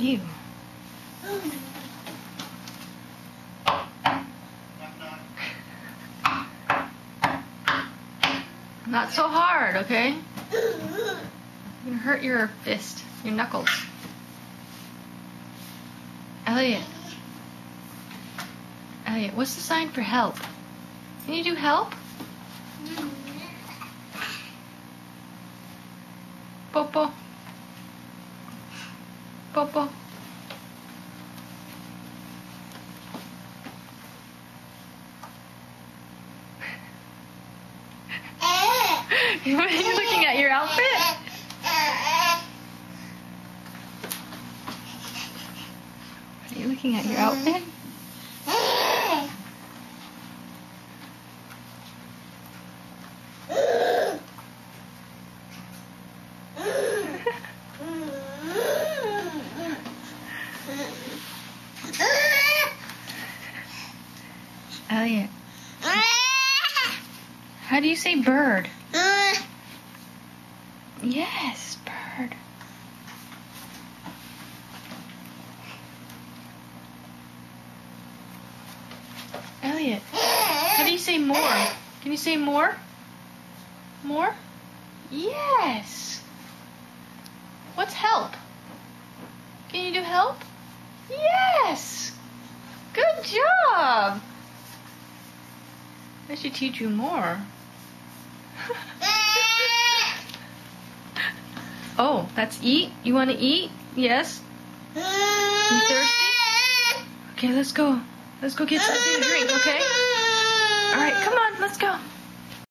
Ew. Not so hard, okay? You're gonna hurt your fist, your knuckles. Elliot. Elliot, what's the sign for help? Can you do help? Popo. Popo. Are you looking at your outfit? Are you looking at your outfit? Elliot. How do you say bird? Yes, bird. Elliot, how do you say more? Can you say more? More? Yes. What's help? Can you do help? Yes. Good job. I should teach you more. Oh, that's eat? You want to eat? Yes? You thirsty? Okay, let's go. Let's go get something to drink, okay? Alright, come on, let's go.